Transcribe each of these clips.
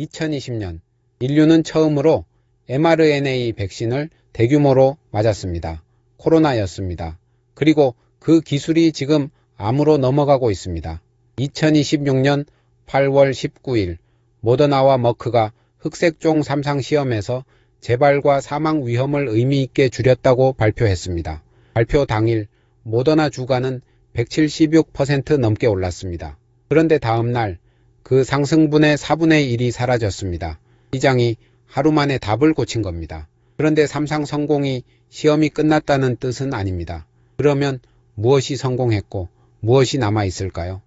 2020년 인류는 처음으로 mRNA 백신을 대규모로 맞았습니다. 코로나였습니다. 그리고 그 기술이 지금 암으로 넘어가고 있습니다. 2026년 8월 19일 모더나와 머크가 흑색종 3상 시험에서 재발과 사망 위험을 의미 있게 줄였다고 발표했습니다. 발표 당일 모더나 주가는 176% 넘게 올랐습니다. 그런데 다음날 그 상승분의 4분의 1이 사라졌습니다. 시장이 하루 만에 답을 고친 겁니다. 그런데 3상 성공이 시험이 끝났다는 뜻은 아닙니다. 그러면 무엇이 성공했고 무엇이 남아있을까요?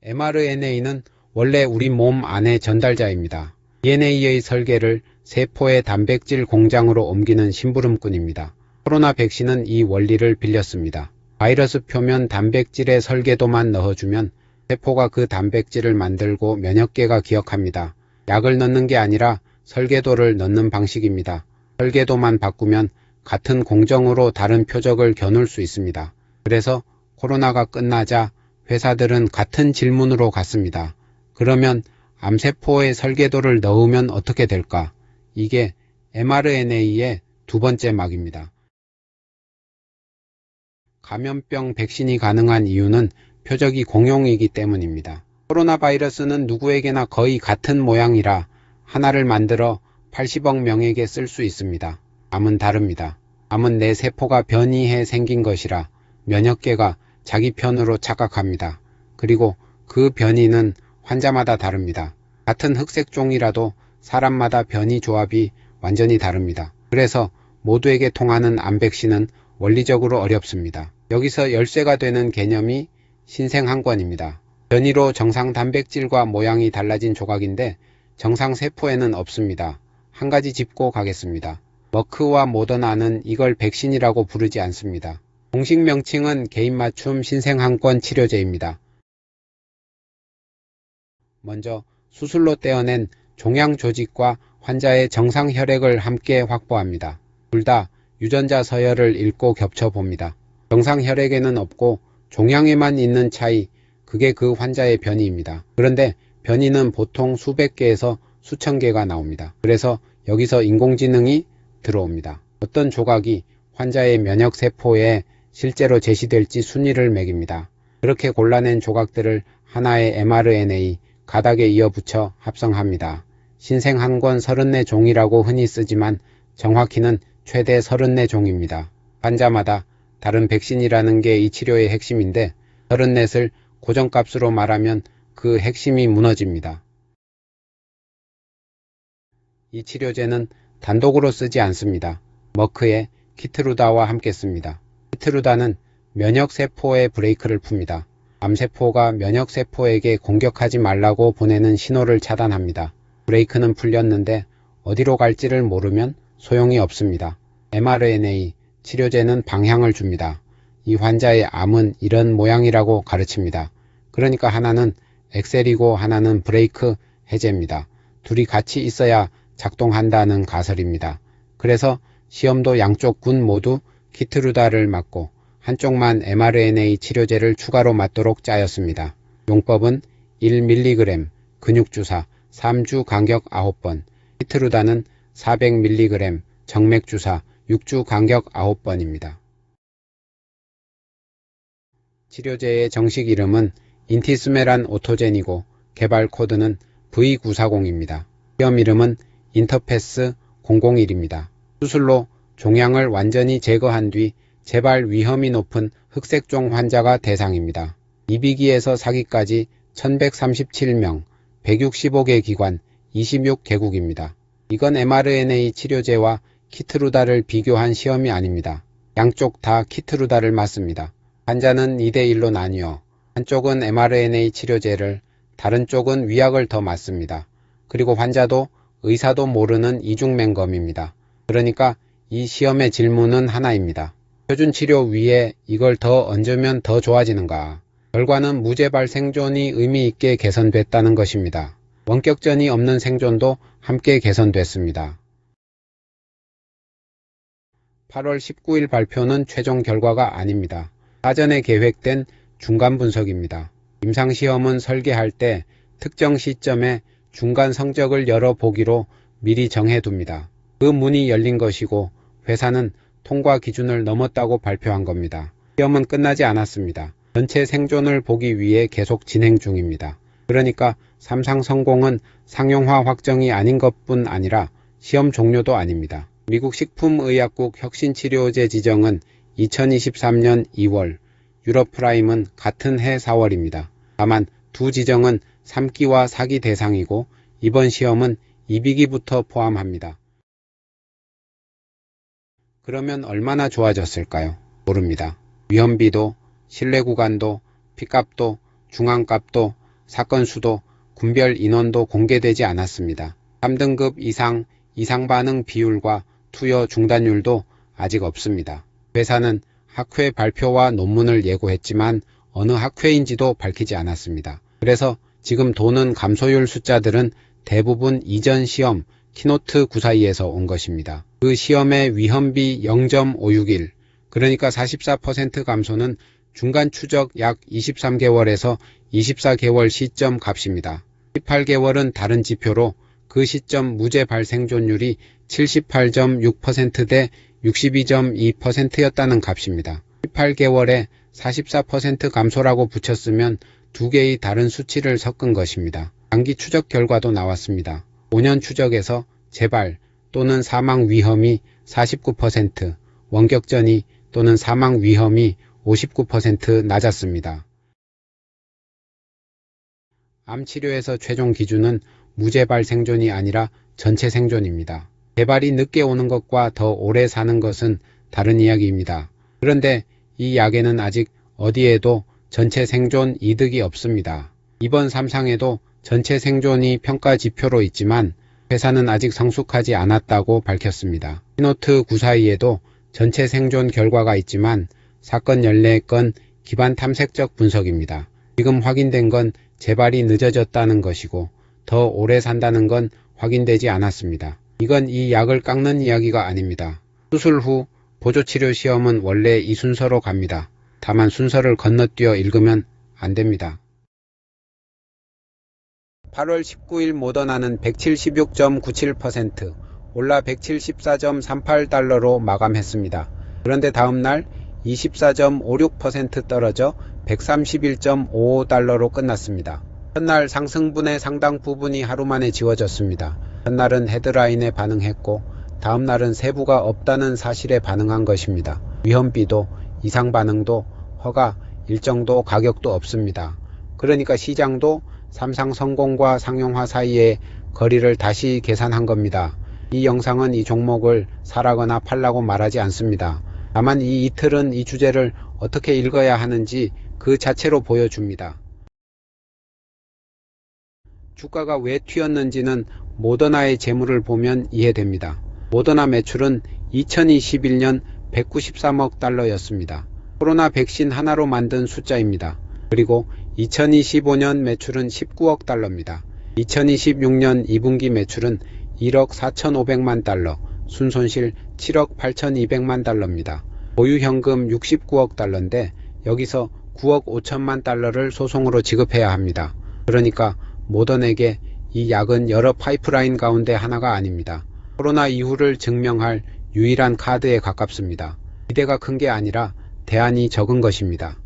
mRNA는 원래 우리 몸 안의 전달자입니다. DNA의 설계를 세포의 단백질 공장으로 옮기는 심부름꾼입니다. 코로나 백신은 이 원리를 빌렸습니다. 바이러스 표면 단백질의 설계도만 넣어주면 세포가 그 단백질을 만들고 면역계가 기억합니다. 약을 넣는 게 아니라 설계도를 넣는 방식입니다. 설계도만 바꾸면 같은 공정으로 다른 표적을 겨눌 수 있습니다. 그래서 코로나가 끝나자 회사들은 같은 질문으로 갔습니다. 그러면 암세포의 설계도를 넣으면 어떻게 될까? 이게 mRNA의 두 번째 막입니다. 감염병 백신이 가능한 이유는 표적이 공용이기 때문입니다. 코로나 바이러스는 누구에게나 거의 같은 모양이라 하나를 만들어 80억 명에게 쓸 수 있습니다. 암은 다릅니다. 암은 내 세포가 변이해 생긴 것이라 면역계가 자기 편으로 착각합니다. 그리고 그 변이는 환자마다 다릅니다. 같은 흑색종이라도 사람마다 변이 조합이 완전히 다릅니다. 그래서 모두에게 통하는 암 백신은 원리적으로 어렵습니다. 여기서 열쇠가 되는 개념이 신생항권입니다. 변이로 정상 단백질과 모양이 달라진 조각인데 정상 세포에는 없습니다. 한 가지 짚고 가겠습니다. 머크와 모더나는 이걸 백신이라고 부르지 않습니다. 공식 명칭은 개인맞춤 신생항권 치료제입니다. 먼저 수술로 떼어낸 종양 조직과 환자의 정상 혈액을 함께 확보합니다. 둘 다 유전자 서열을 읽고 겹쳐봅니다. 정상 혈액에는 없고 종양에만 있는 차이, 그게 그 환자의 변이입니다. 그런데 변이는 보통 수백 개에서 수천 개가 나옵니다. 그래서 여기서 인공지능이 들어옵니다. 어떤 조각이 환자의 면역세포에 실제로 제시될지 순위를 매깁니다. 그렇게 골라낸 조각들을 하나의 mRNA 가닥에 이어붙여 합성합니다. 신생항권 34종이라고 흔히 쓰지만 정확히는 최대 34종입니다. 환자마다 다른 백신이라는 게 이 치료의 핵심인데 34을 고정값으로 말하면 그 핵심이 무너집니다. 이 치료제는 단독으로 쓰지 않습니다. 머크의 키트루다와 함께 씁니다. 키트루다는 면역세포에 브레이크를 풉니다. 암세포가 면역세포에게 공격하지 말라고 보내는 신호를 차단합니다. 브레이크는 풀렸는데 어디로 갈지를 모르면 소용이 없습니다. mRNA 치료제는 방향을 줍니다. 이 환자의 암은 이런 모양이라고 가르칩니다. 그러니까 하나는 엑셀이고 하나는 브레이크 해제입니다. 둘이 같이 있어야 작동한다는 가설입니다. 그래서 시험도 양쪽 군 모두 키트루다를 맞고 한쪽만 mRNA 치료제를 추가로 맞도록 짜였습니다. 용법은 1mg 근육주사 3주 간격 9번, 키트루다는 400mg 정맥주사 6주 간격 9번입니다. 치료제의 정식 이름은 인티스메란 오토젠이고 개발 코드는 V940입니다. 시험 이름은 인터패스 001입니다. 수술로 종양을 완전히 제거한 뒤 재발 위험이 높은 흑색종 환자가 대상입니다. 2비기에서 4기까지 1137명, 165개 기관, 26개국입니다. 이건 mRNA 치료제와 키트루다를 비교한 시험이 아닙니다. 양쪽 다 키트루다를 맞습니다. 환자는 2대1로 나뉘어 한쪽은 mRNA 치료제를, 다른 쪽은 위약을 더 맞습니다. 그리고 환자도 의사도 모르는 이중맹검입니다. 그러니까 이 시험의 질문은 하나입니다. 표준치료 위에 이걸 더 얹으면 더 좋아지는가? 결과는 무재발 생존이 의미 있게 개선됐다는 것입니다. 원격전이 없는 생존도 함께 개선됐습니다. 8월 19일 발표는 최종 결과가 아닙니다. 사전에 계획된 중간 분석입니다. 임상시험은 설계할 때 특정 시점에 중간 성적을 열어보기로 미리 정해둡니다. 그 문이 열린 것이고 회사는 통과 기준을 넘었다고 발표한 겁니다. 시험은 끝나지 않았습니다. 전체 생존을 보기 위해 계속 진행 중입니다. 그러니까 삼상 성공은 상용화 확정이 아닌 것뿐 아니라 시험 종료도 아닙니다. 미국 식품의약국 혁신치료제 지정은 2023년 2월, 유럽 프라임은 같은 해 4월입니다. 다만 두 지정은 3기와 4기 대상이고 이번 시험은 2비기부터 포함합니다. 그러면 얼마나 좋아졌을까요? 모릅니다. 위험비도, 신뢰 구간도, 피값도, 중앙값도, 사건 수도, 군별 인원도 공개되지 않았습니다. 3등급 이상 반응 비율과 투여 중단율도 아직 없습니다. 회사는 학회 발표와 논문을 예고했지만 어느 학회인지도 밝히지 않았습니다. 그래서 지금 도는 감소율 숫자들은 대부분 이전 시험 키노트 9사이에서 온 것입니다. 그 시험의 위험비 0.561, 그러니까 44% 감소는 중간 추적 약 23개월에서 24개월 시점 값입니다. 18개월은 다른 지표로 그 시점 무죄 발생존율이 78.6% 대 62.2%였다는 값입니다. 18개월에 44% 감소라고 붙였으면 두 개의 다른 수치를 섞은 것입니다. 단기 추적 결과도 나왔습니다. 5년 추적에서 재발 또는 사망 위험이 49%, 원격전이 또는 사망 위험이 59% 낮았습니다. 암치료에서 최종 기준은 무재발 생존이 아니라 전체 생존입니다. 재발이 늦게 오는 것과 더 오래 사는 것은 다른 이야기입니다. 그런데 이 약에는 아직 어디에도 전체 생존 이득이 없습니다. 이번 삼상에도 전체 생존이 평가 지표로 있지만 회사는 아직 성숙하지 않았다고 밝혔습니다. 키노트 9사이에도 전체 생존 결과가 있지만 사건 14건 기반 탐색적 분석입니다. 지금 확인된 건 재발이 늦어졌다는 것이고 더 오래 산다는 건 확인되지 않았습니다. 이건 이 약을 깎는 이야기가 아닙니다. 수술 후 보조치료 시험은 원래 이 순서로 갑니다. 다만 순서를 건너뛰어 읽으면 안 됩니다. 8월 19일 모더나는 176.97%, 올라 174.38달러로 마감했습니다. 그런데 다음날 24.56% 떨어져 131.55달러로 끝났습니다. 첫날 상승분의 상당 부분이 하루 만에 지워졌습니다. 첫날은 헤드라인에 반응했고 다음날은 세부가 없다는 사실에 반응한 것입니다. 위험비도, 이상 반응도, 허가, 일정도, 가격도 없습니다. 그러니까 시장도 삼상 성공과 상용화 사이의 거리를 다시 계산한 겁니다. 이 영상은 이 종목을 사라거나 팔라고 말하지 않습니다. 다만 이 이틀은 이 주제를 어떻게 읽어야 하는지 그 자체로 보여줍니다. 주가가 왜 튀었는지는 모더나의 재물을 보면 이해됩니다. 모더나 매출은 2021년 193억 달러였습니다. 코로나 백신 하나로 만든 숫자입니다. 그리고 2025년 매출은 19억 달러입니다. 2026년 2분기 매출은 1억 4,500만 달러, 순손실 7억 8,200만 달러입니다. 보유 현금 69억 달러인데 여기서 9억 5천만 달러를 소송으로 지급해야 합니다. 그러니까 모던에게 이 약은 여러 파이프라인 가운데 하나가 아닙니다. 코로나 이후를 증명할 유일한 카드에 가깝습니다. 기대가 큰 게 아니라 대안이 적은 것입니다.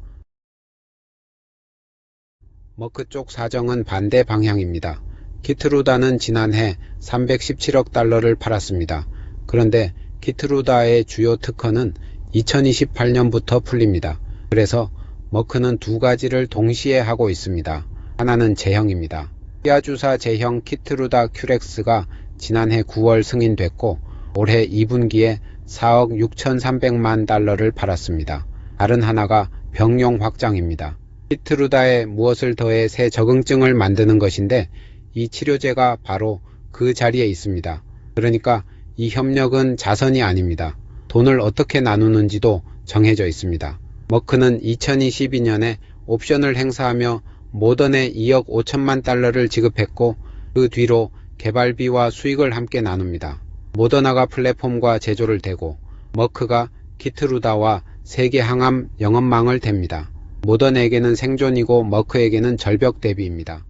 머크 쪽 사정은 반대 방향입니다. 키트루다는 지난해 317억 달러를 팔았습니다. 그런데 키트루다의 주요 특허는 2028년부터 풀립니다. 그래서 머크는 두 가지를 동시에 하고 있습니다. 하나는 제형입니다. 피아주사 제형 키트루다 큐렉스가 지난해 9월 승인됐고 올해 2분기에 4억 6,300만 달러를 팔았습니다. 다른 하나가 병용 확장입니다. 키트루다에 무엇을 더해 새 적응증을 만드는 것인데 이 치료제가 바로 그 자리에 있습니다. 그러니까 이 협력은 자선이 아닙니다. 돈을 어떻게 나누는지도 정해져 있습니다. 머크는 2022년에 옵션을 행사하며 모던에 2억 5천만 달러를 지급했고 그 뒤로 개발비와 수익을 함께 나눕니다. 모더나가 플랫폼과 제조를 대고 머크가 키트루다와 세계 항암 영업망을 댑니다. 모던에게는 생존이고 머크에게는 절벽 대비입니다.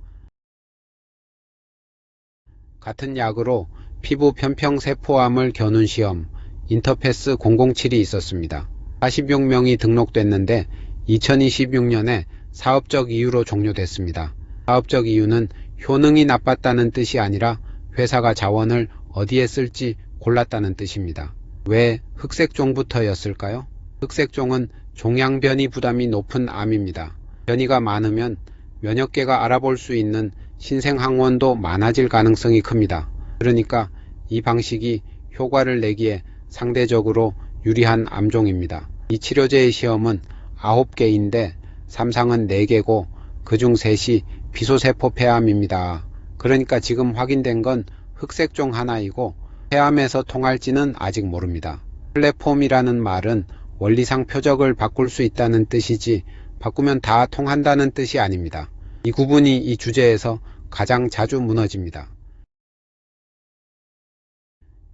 같은 약으로 피부 편평세포암을 겨눈 시험 인터패스 007이 있었습니다. 46명이 등록됐는데 2026년에 사업적 이유로 종료됐습니다. 사업적 이유는 효능이 나빴다는 뜻이 아니라 회사가 자원을 어디에 쓸지 골랐다는 뜻입니다. 왜 흑색종부터였을까요? 흑색종은 종양변이 부담이 높은 암입니다. 변이가 많으면 면역계가 알아볼 수 있는 신생항원도 많아질 가능성이 큽니다. 그러니까 이 방식이 효과를 내기에 상대적으로 유리한 암종입니다. 이 치료제의 시험은 9개인데 삼상은 4개고 그중 3이 비소세포 폐암입니다. 그러니까 지금 확인된 건 흑색종 하나이고 폐암에서 통할지는 아직 모릅니다. 플랫폼이라는 말은 원리상 표적을 바꿀 수 있다는 뜻이지 바꾸면 다 통한다는 뜻이 아닙니다. 이 구분이 이 주제에서 가장 자주 무너집니다.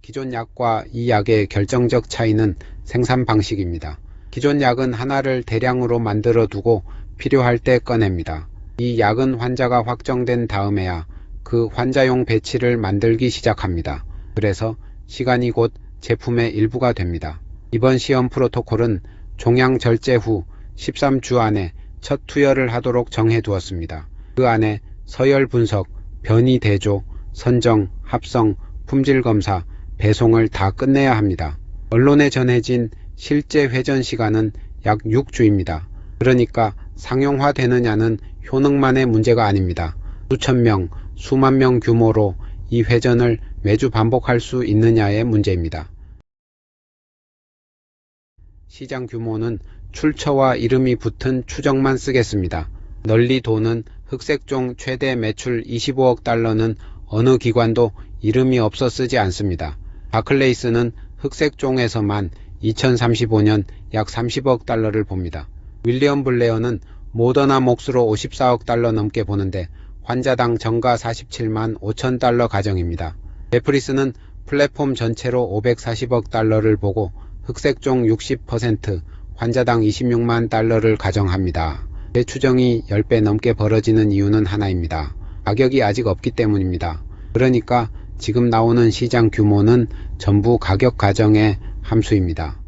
기존 약과 이 약의 결정적 차이는 생산 방식입니다. 기존 약은 하나를 대량으로 만들어 두고 필요할 때 꺼냅니다. 이 약은 환자가 확정된 다음에야 그 환자용 배치를 만들기 시작합니다. 그래서 시간이 곧 제품의 일부가 됩니다. 이번 시험 프로토콜은 종양 절제 후 13주 안에 첫 투여를 하도록 정해두었습니다. 그 안에 서열 분석, 변이 대조, 선정, 합성, 품질 검사, 배송을 다 끝내야 합니다. 언론에 전해진 실제 회전 시간은 약 6주입니다. 그러니까 상용화되느냐는 효능만의 문제가 아닙니다. 수천 명, 수만 명 규모로 이 회전을 매주 반복할 수 있느냐의 문제입니다. 시장 규모는 출처와 이름이 붙은 추정만 쓰겠습니다. 널리 도는 흑색종 최대 매출 25억 달러는 어느 기관도 이름이 없어 쓰지 않습니다. 바클레이스는 흑색종에서만 2035년 약 30억 달러를 봅니다. 윌리엄 블레어는 모더나 몫으로 54억 달러 넘게 보는데 환자당 정가 47만 5천 달러 가정입니다. 제프리스는 플랫폼 전체로 540억 달러를 보고 흑색종 60%, 환자당 26만 달러를 가정합니다. 제 추정이 10배 넘게 벌어지는 이유는 하나입니다. 가격이 아직 없기 때문입니다. 그러니까 지금 나오는 시장 규모는 전부 가격 가정의 함수입니다.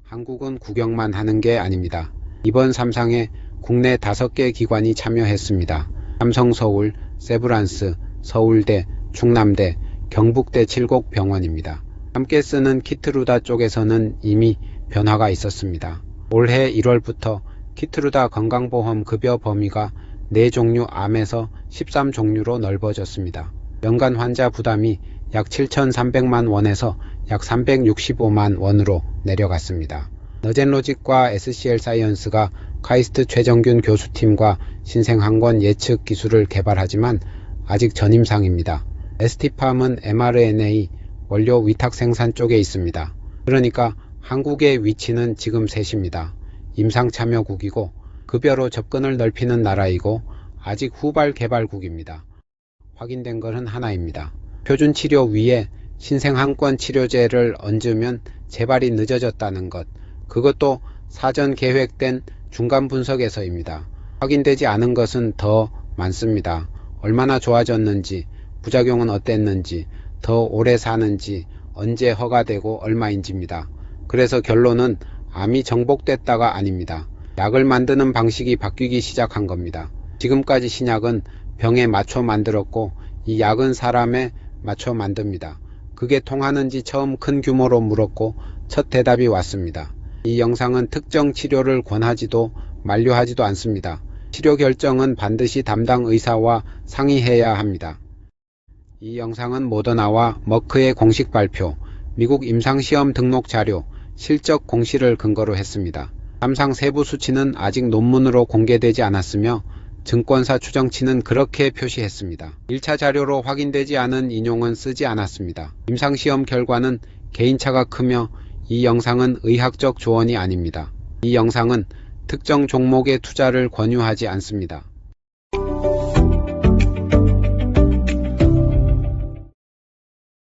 한국은 구경만 하는 게 아닙니다. 이번 삼상에 국내 5개 기관이 참여했습니다. 삼성서울, 세브란스, 서울대, 충남대, 경북대 7곳 병원입니다. 함께 쓰는 키트루다 쪽에서는 이미 변화가 있었습니다. 올해 1월부터 키트루다 건강보험 급여 범위가 4종류 암에서 13종류로 넓어졌습니다. 연간 환자 부담이 약 7,300만 원에서 약 365만 원으로 내려갔습니다. 너젠로직과 SCL사이언스가 카이스트 최정균 교수팀과 신생항원 예측 기술을 개발하지만 아직 전임상입니다. ST팜은 mRNA 원료 위탁 생산 쪽에 있습니다. 그러니까 한국의 위치는 지금 셋입니다. 임상참여국이고 급여로 접근을 넓히는 나라이고 아직 후발 개발국입니다. 확인된 것은 하나입니다. 표준치료 위에 신생항원 치료제를 얹으면 재발이 늦어졌다는 것. 그것도 사전 계획된 중간 분석에서입니다. 확인되지 않은 것은 더 많습니다. 얼마나 좋아졌는지, 부작용은 어땠는지, 더 오래 사는지, 언제 허가되고 얼마인지입니다. 그래서 결론은 암이 정복됐다가 아닙니다. 약을 만드는 방식이 바뀌기 시작한 겁니다. 지금까지 신약은 병에 맞춰 만들었고 이 약은 사람에 맞춰 만듭니다. 그게 통하는지 처음 큰 규모로 물었고 첫 대답이 왔습니다. 이 영상은 특정 치료를 권하지도 만류하지도 않습니다. 치료 결정은 반드시 담당 의사와 상의해야 합니다. 이 영상은 모더나와 머크의 공식 발표, 미국 임상시험 등록 자료, 실적 공시를 근거로 했습니다. 삼상 세부 수치는 아직 논문으로 공개되지 않았으며 증권사 추정치는 그렇게 표시했습니다. 1차 자료로 확인되지 않은 인용은 쓰지 않았습니다. 임상시험 결과는 개인차가 크며 이 영상은 의학적 조언이 아닙니다. 이 영상은 특정 종목의 투자를 권유하지 않습니다.